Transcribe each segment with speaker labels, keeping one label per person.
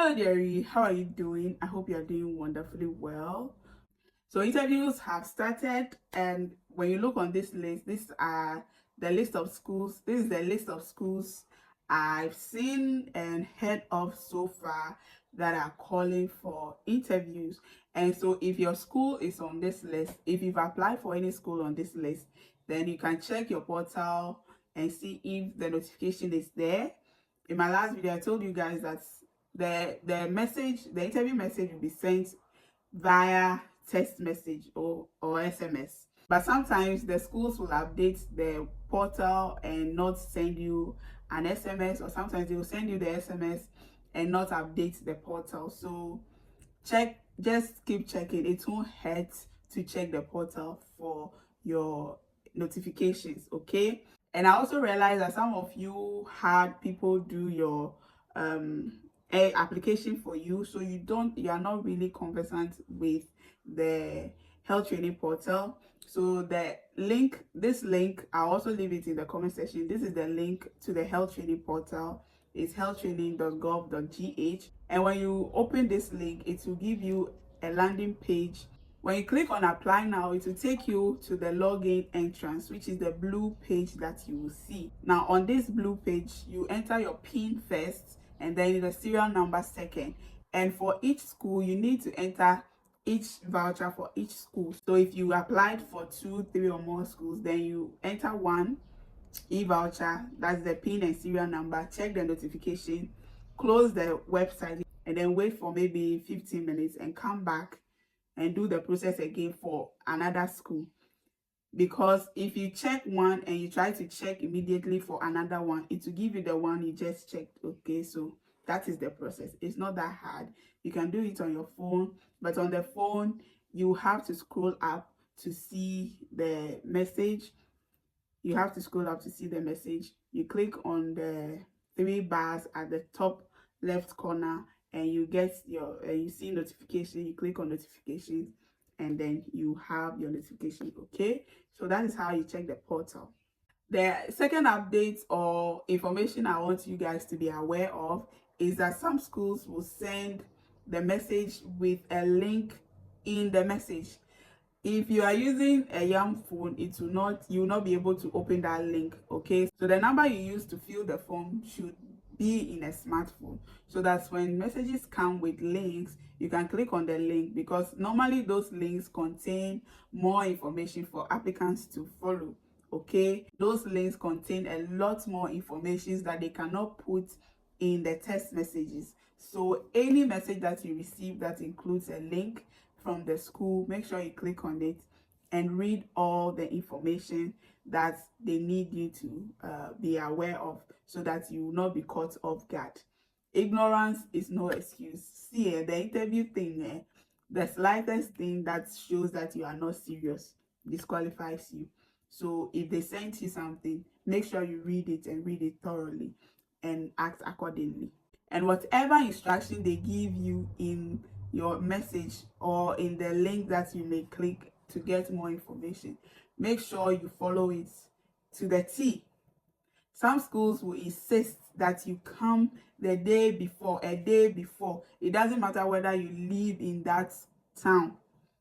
Speaker 1: Hello, Jerry. How are you doing? I hope you are doing wonderfully well. So interviews have started, and when you look on this list, these are the list of schools. This is the list of schools I've seen and heard of so far that are calling for interviews. And so if your school is on this list, if you've applied for any school on this list, then you can check your portal and see if the notification is there. In my last video, I told you guys that the interview message will be sent via text message or SMS. But sometimes the schools will update the portal and not send you an SMS, or sometimes they will send you the SMS and not update the portal. So just keep checking. It won't hurt to check the portal for your notifications, okay? And I also realized that some of you had people do your application for you, so you are not really conversant with the health training portal. So this link, I'll also leave it in the comment section. This is the link to the health training portal. It's healthtraining.gov.gh, and when you open this link, it will give you a landing page. When you click on apply now, it will take you to the login entrance, which is the blue page that you will see. Now on this blue page, you enter your PIN first and then the serial number second. And for each school, you need to enter each voucher for each school. So if you applied for 2, 3 or more schools, then you enter one e-voucher, that's the PIN and serial number, check the notification, close the website, and then wait for maybe 15 minutes and come back and do the process again for another school. Because if you check one and you try to check immediately for another one, it will give you the one you just checked. Okay, so that is the process. It's not that hard. You can do it on your phone, but on the phone you have to scroll up to see the message. You have to scroll up to see the message. You click on the 3 bars at the top left corner and you get you see notification. You click on notifications and then you have your notification. Okay, so that is how you check the portal. The second update or information I want you guys to be aware of is that some schools will send the message with a link in the message. If you are using a young phone, you will not be able to open that link. Okay, so the number you use to fill the form should be in a smartphone, so that when messages come with links, you can click on the link, because normally those links contain more information for applicants to follow. Okay, those links contain a lot more information that they cannot put in the text messages. So any message that you receive that includes a link from the school, make sure you click on it and read all the information that they need you to be aware of, so that you will not be caught off guard. Ignorance is no excuse. See, the interview thing, the slightest thing that shows that you are not serious disqualifies you. So if they send you something, make sure you read it and read it thoroughly and act accordingly. And whatever instruction they give you in your message or in the link that you may click to get more information, make sure you follow it to the T. Some schools will insist that you come the day before, a day before. It doesn't matter whether you live in that town.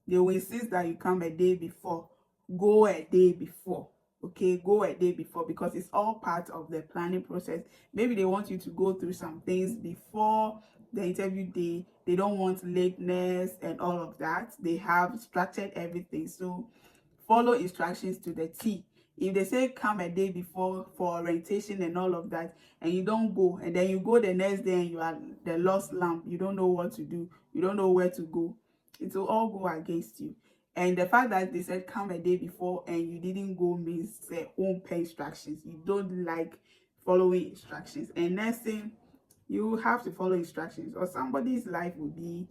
Speaker 1: They will insist that you come a day before. Go a day before. Okay, go a day before, because it's all part of the planning process. Maybe they want you to go through some things before the interview day. They don't want lateness and all of that. They have structured everything. So follow instructions to the T. If they say come a day before for orientation and all of that, and you don't go, and then you go the next day and you are the lost lamb, you don't know what to do, you don't know where to go, it will all go against you. And the fact that they said come a day before and you didn't go means they won't pay instructions. You don't like following instructions. And next thing, you have to follow instructions or somebody's life will be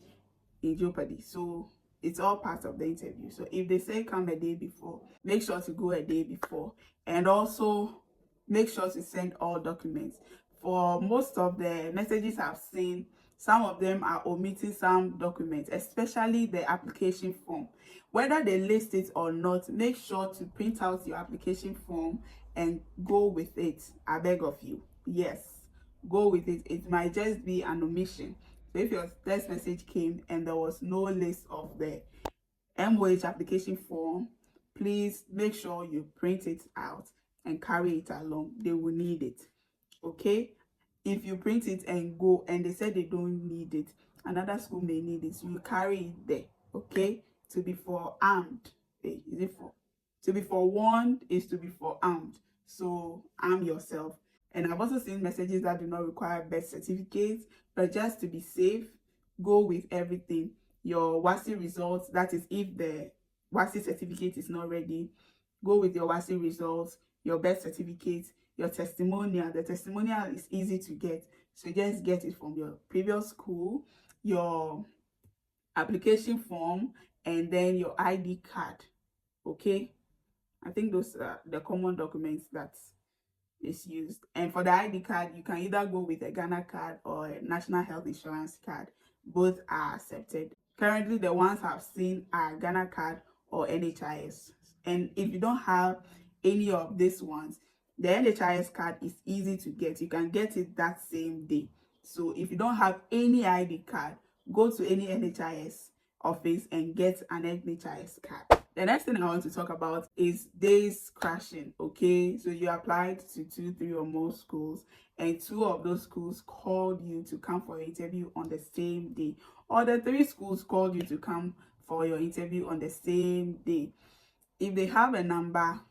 Speaker 1: in jeopardy. So it's all part of the interview. So if they say come a day before, make sure to go a day before. And also make sure to send all documents. For most of the messages I've seen, some of them are omitting some documents, especially the application form. Whether they list it or not, make sure to print out your application form and go with it. I beg of you. Yes, go with it. It might just be an omission. So if your text message came and there was no list of the MOH application form, please make sure you print it out and carry it along. They will need it. Okay, if you print it and go and they said they don't need it, another school may need it, so you carry it there. Okay, to be forearmed. Is it for to be forewarned is to be forearmed, so arm yourself. And I've also seen messages that do not require birth certificates, but just to be safe, go with everything. Your WASI results, that is if the WASI certificate is not ready, go with your WASI results, your birth certificate, your testimonial. The testimonial is easy to get, so just get it from your previous school, your application form, and then your ID card. Okay, I think those are the common documents that is used. And for the ID card, you can either go with a Ghana card or a National Health Insurance card. Both are accepted. Currently, the ones I've seen are Ghana card or NHIS. And if you don't have any of these ones, the NHIS card is easy to get. You can get it that same day. So if you don't have any ID card, go to any NHIS office and get an NHIS card. The next thing I want to talk about is days crashing. Okay, so you applied to 2, 3 or more schools, and 2 of those schools called you to come for your interview on the same day, or the 3 schools called you to come for your interview on the same day. If they have a number,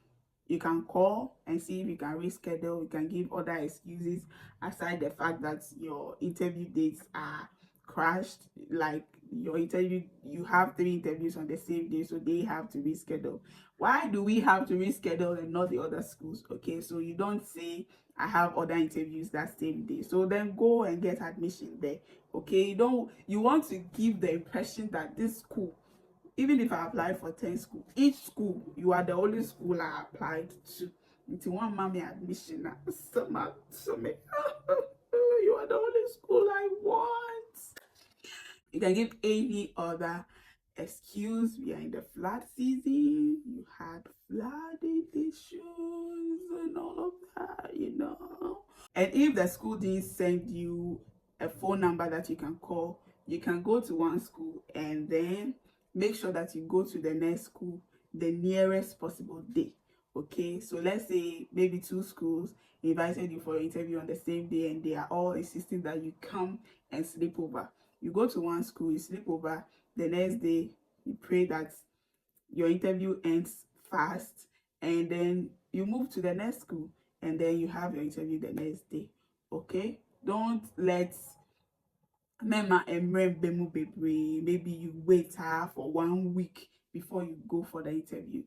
Speaker 1: you can call and see if you can reschedule. You can give other excuses aside the fact that your interview dates are crashed, like your interview, you have 3 interviews on the same day, so they have to reschedule. Why do we have to reschedule and not the other schools? Okay, so you don't say I have other interviews that same day, so then go and get admission there. Okay, you want to give the impression that this school, even if I apply for 10 schools, each school, you are the only school I applied to. Into one mommy admission, you are the only school I want. You can give any other excuse. We are in the flood season. You had flooding issues and all of that, And if the school didn't send you a phone number that you can call, you can go to one school and then make sure that you go to the next school the nearest possible day. Okay, so let's say maybe 2 schools invited you for an interview on the same day and they are all insisting that you come and sleep over. You go to one school, you sleep over, the next day you pray that your interview ends fast, and then you move to the next school and then you have your interview the next day. Okay, don't let mema bemu bebre. Maybe you wait for 1 week before you go for the interview.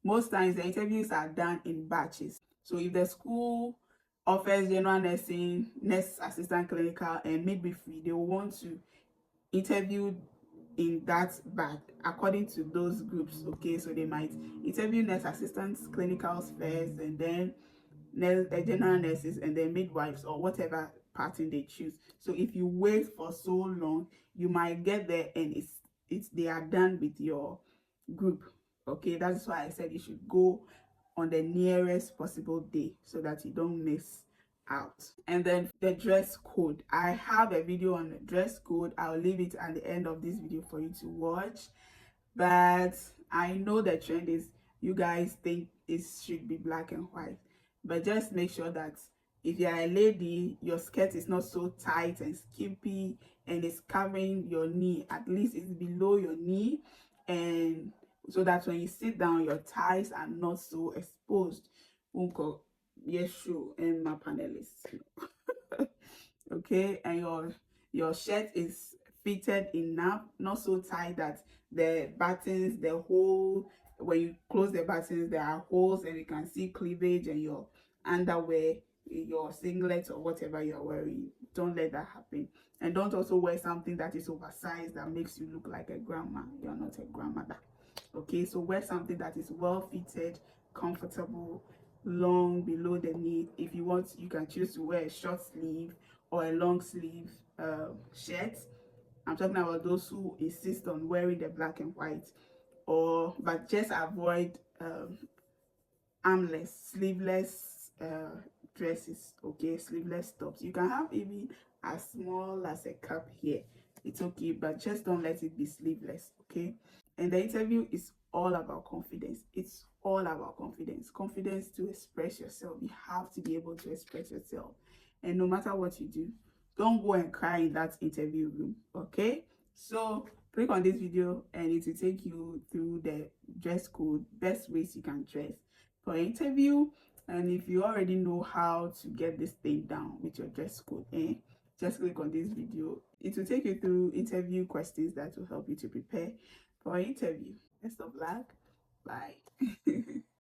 Speaker 1: Most times the interviews are done in batches. So if the school offers general nursing, nurse assistant clinical, and midwifery, they will want to interview in that batch according to those groups. Okay, so they might interview nurse assistants clinicals first, and then general nurses, and then midwives, or whatever pattern they choose. So if you wait for so long, you might get there and they are done with your group. Okay, that's why I said you should go on the nearest possible day so that you don't miss out. And then the dress code, I have a video on the dress code. I'll leave it at the end of this video for you to watch, but I know the trend is you guys think it should be black and white, but just make sure that if you're a lady, your skirt is not so tight and skimpy and it's covering your knee. At least it's below your knee, and so that when you sit down, your thighs are not so exposed. Unko, yes, sure, and my panelists. Okay, and your shirt is fitted enough, not so tight that the buttons, the hole, when you close the buttons, there are holes and you can see cleavage, and your underwear, your singlet or whatever you're wearing. Don't let that happen. And don't also wear something that is oversized that makes you look like a grandma. You're not a grandmother. Okay, so wear something that is well fitted, comfortable, long below the knee. If you want, you can choose to wear a short sleeve or a long sleeve shirt. I'm talking about those who insist on wearing the black and white, but just avoid armless, sleeveless dresses, okay, sleeveless tops. You can have even as small as a cup here. It's okay, but just don't let it be sleeveless, okay? And the interview is all about confidence. It's all about confidence. Confidence to express yourself. You have to be able to express yourself. And no matter what you do, don't go and cry in that interview room, okay? So click on this video and it will take you through the dress code, best ways you can dress for an interview. And if you already know how to get this thing down with your dress code, just click on this video. It will take you through interview questions that will help you to prepare for an interview. Best of luck. Bye.